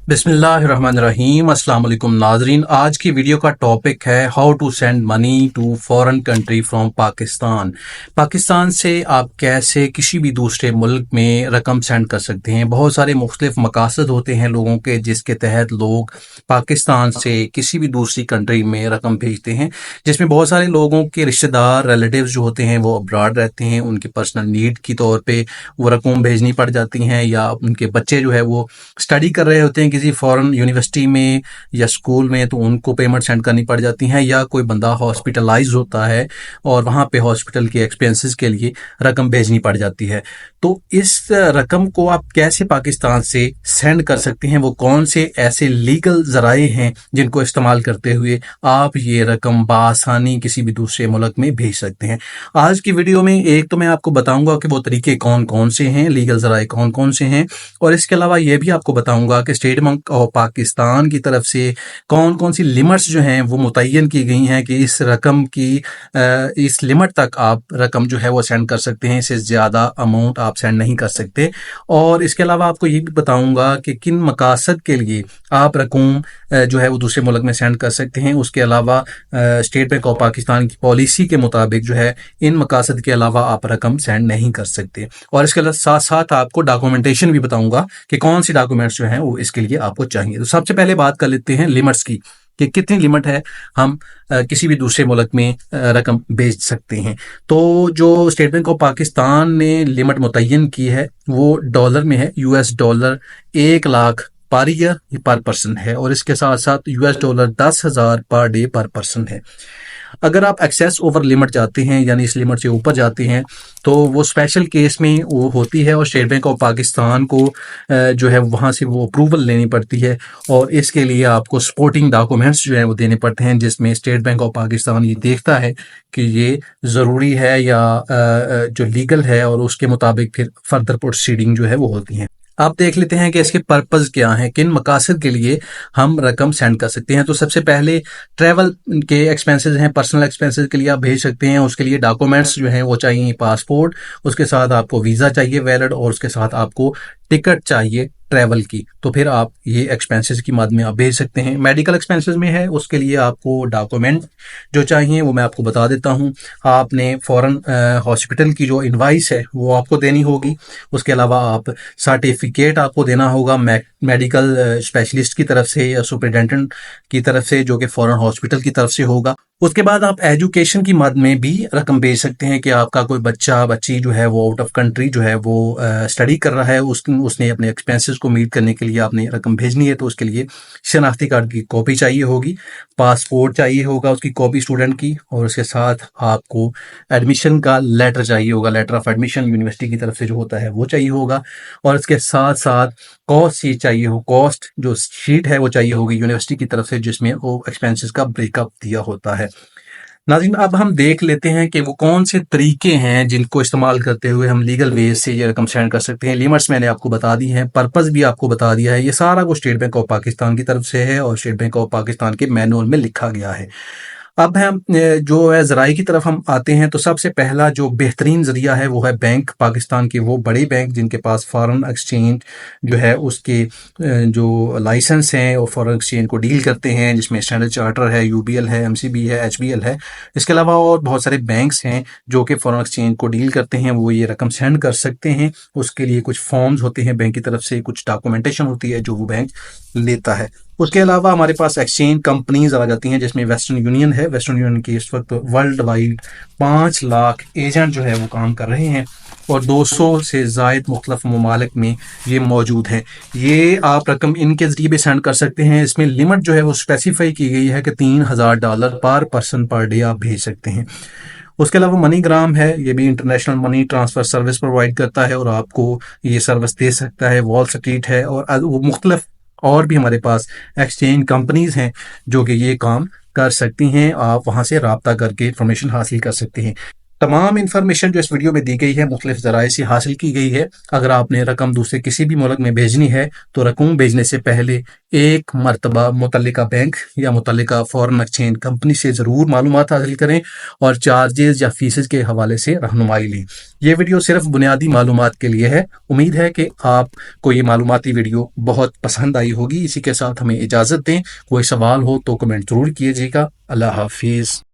बिस्मिल्लाहिर्रहमानिर्रहीम। अस्सलाम वालेकुम नाजरीन, आज की वीडियो का टॉपिक है how to send money to foreign country from Pakistan. Pakistan से आप कैसे किसी भी दूसरे मुल्क में रकम सेंड कर सकते हैं। बहुत सारे मुख्तलिफ मकासद होते हैं लोगों के, जिसके तहत लोग पाकिस्तान से किसी भी दूसरी कंट्री में रकम भेजते हैं, जिसमें बहुत सारे लोगों के रिश्तेदार रिलेटिव्स जो होते हैं वो अब्रॉड रहते हैं। उनकी पर्सनल नीड की तौर पे वो रकम भेजनी पड़ जाती हैं, या उनके बच्चे जो है वो स्टडी कर रहे होते हैं किसी फॉरेन यूनिवर्सिटी में या स्कूल में, तो उनको पेमेंट सेंड करनी पड़ जाती हैं। या कोई बंदा हॉस्पिटलाइज होता है और वहाँ पे हॉस्पिटल के एक्सपेंसेस के लिए रकम भेजनी पड़ जाती है। तो इस रकम को आप कैसे पाकिस्तान से सेंड कर सकते हैं, वो कौन से ऐसे लीगल जराए हैं जिनको इस्तेमाल करते हुए आप ये रकम बआसानी किसी भी दूसरे मुल्क में भेज सकते हैं। आज की वीडियो में एक तो मैं आपको बताऊंगा कि वो तरीके कौन कौन से हैं, लीगल जराए कौन कौन से हैं, और इसके अलावा ये भी आपको बताऊंगा कि स्टेट बैंक ऑफ पाकिस्तान की तरफ से कौन कौन सी लिमिट्स जो हैं वो मुतय्यन की गई हैं कि इस रकम की इस लिमिट तक आप रकम जो है वो सेंड कर सकते हैं, इससे ज़्यादा अमाउंट आप सेंड नहीं कर सकते। और इसके अलावा आपको ये भी बताऊंगा कि किन मकासद के लिए आप रकम जो है वो दूसरे मुल्क में सेंड कर सकते हैं। उसके अलावा स्टेट बैंक ऑफ पाकिस्तान की पॉलिसी के मुताबिक जो है इन मकासद के अलावा आप रकम सेंड नहीं कर सकते। और इसके साथ साथ आपको डॉक्यूमेंटेशन भी बताऊंगा कि कौन सी डॉक्यूमेंट्स जो हैं वो इसके लिए आपको चाहिए। तो सबसे पहले बात कर लेते हैं लिमिट्स की कि कितनी लिमिट है हम किसी भी दूसरे मुल्क में रकम भेज सकते हैं। तो जो स्टेट बैंक ऑफ पाकिस्तान ने लिमिट मुतय्यन की है वो डॉलर में है। US dollar 1 lakh per year पर पर्सन है, और इसके साथ साथ US डॉलर 10,000 पर डे पर पर्सन है। अगर आप एक्सेस ओवर लिमिट जाते हैं, यानी इस लिमिट से ऊपर जाते हैं, तो वो स्पेशल केस में वो होती है और स्टेट बैंक ऑफ पाकिस्तान को जो है वहाँ से वो अप्रूवल लेनी पड़ती है, और इसके लिए आपको सपोर्टिंग डॉक्यूमेंट्स जो है वो देने पड़ते हैं, जिसमें स्टेट बैंक ऑफ पाकिस्तान ये देखता है कि ये ज़रूरी है या जो लीगल है, और उसके मुताबिक फिर फर्दर प्रोसीडिंग जो है वो होती हैं। आप देख लेते हैं कि इसके पर्पस क्या हैं, किन मकासद के लिए हम रकम सेंड कर सकते हैं। तो सबसे पहले ट्रैवल के एक्सपेंसेस हैं, पर्सनल एक्सपेंसेस के लिए आप भेज सकते हैं। उसके लिए डॉक्यूमेंट्स जो हैं वो चाहिए, पासपोर्ट, उसके साथ आपको वीज़ा चाहिए वैलिड, और उसके साथ आपको टिकट चाहिए ट्रैवल की। तो फिर आप ये एक्सपेंसेस की मद में आप भेज सकते हैं। मेडिकल एक्सपेंसेस में है, उसके लिए आपको डॉक्यूमेंट जो चाहिए वो मैं आपको बता देता हूँ। आपने फॉरेन हॉस्पिटल की जो इनवाइस है वो आपको देनी होगी। उसके अलावा आप सर्टिफिकेट आपको देना होगा मेडिकल स्पेशलिस्ट की तरफ से या सुपरिटेंडेंट की तरफ से, जो कि फॉरेन हॉस्पिटल की तरफ से होगा। उसके बाद आप एजुकेशन की मद में भी रकम भेज सकते हैं कि आपका कोई बच्चा बच्ची जो है वो आउट ऑफ कंट्री जो है वो स्टडी कर रहा है, उसने अपने एक्सपेंसेस को मीट करने के लिए आपने रकम भेजनी है। तो उसके लिए शनाख्ती कार्ड की कॉपी चाहिए होगी, पासपोर्ट चाहिए होगा उसकी कॉपी स्टूडेंट की, और उसके साथ आपको एडमिशन का लेटर चाहिए होगा, लेटर ऑफ एडमिशन यूनिवर्सिटी की तरफ से जो होता है वो चाहिए होगा। और इसके साथ साथ कॉस्ट शीट चाहिए हो, कॉस्ट जो शीट है वो चाहिए होगी यूनिवर्सिटी की तरफ से, जिसमें वो एक्सपेंसेस का ब्रेकअप दिया होता है। नाज़रीन, अब हम देख लेते हैं कि वो कौन से तरीके हैं जिनको इस्तेमाल करते हुए हम लीगल वे से ये रकम सेंड कर सकते हैं। लिमिट्स मैंने आपको बता दी हैं, पर्पस भी आपको बता दिया है। ये सारा कुछ स्टेट बैंक ऑफ पाकिस्तान की तरफ से है और स्टेट बैंक ऑफ पाकिस्तान के मैनुअल में लिखा गया है। अब हम जो है ज़राए की तरफ हम आते हैं। तो सबसे पहला जो बेहतरीन ज़रिया है वो है बैंक पाकिस्तान के वो बड़े बैंक जिनके पास फॉरेन एक्सचेंज जो है उसके जो लाइसेंस हैं और फॉरेन एक्सचेंज को डील करते हैं, जिसमें स्टैंडर्ड चार्टर है, UBL है, MCB है, HBL है। इसके अलावा और बहुत सारे बैंक्स हैं जो कि फॉरेन एक्सचेंज को डील करते हैं, वो ये रकम सेंड कर सकते हैं। उसके लिए कुछ फॉर्म्स होते हैं बैंक की तरफ से, कुछ डॉक्यूमेंटेशन होती है जो वो बैंक लेता है। उसके अलावा हमारे पास एक्सचेंज कंपनीज आ जाती हैं, जिसमें वेस्टर्न यूनियन है। वेस्टर्न यूनियन की इस वक्त वर्ल्ड वाइड 5 लाख एजेंट जो है वो काम कर रहे हैं, और 200 से ज़ायद मुख्तलिफ ममालिक में ये मौजूद हैं। ये आप रकम इनके ज़रिए भी सेंड कर सकते हैं। इसमें लिमिट जो है वो स्पेसिफाई की गई है कि $3,000 पर पर्सन पर डे आप भेज सकते हैं। उसके अलावा मनीग्राम है, ये भी international money transfer service provide करता है और आपको ये सर्विस दे सकता है। वॉल स्ट्रीट है, और वो मुख्तलिफ और भी हमारे पास एक्सचेंज कंपनीज हैं जो कि ये काम कर सकती हैं। आप वहाँ से रब्ता करके इंफॉर्मेशन हासिल कर सकते हैं। تمام انفارمیشن جو اس ویڈیو میں دی گئی ہے مختلف ذرائع سے حاصل کی گئی ہے۔ اگر آپ نے رقم دوسرے کسی بھی ملک میں بھیجنی ہے تو رقم بھیجنے سے پہلے ایک مرتبہ متعلقہ بینک یا متعلقہ فورن ایکسچینج کمپنی سے ضرور معلومات حاصل کریں اور چارجز یا فیسز کے حوالے سے رہنمائی لیں۔ یہ ویڈیو صرف بنیادی معلومات کے لیے ہے۔ امید ہے کہ آپ کو یہ معلوماتی ویڈیو بہت پسند آئی ہوگی۔ اسی کے ساتھ ہمیں اجازت دیں، کوئی سوال ہو تو کمنٹ ضرور کیجیے گا۔ اللہ حافظ۔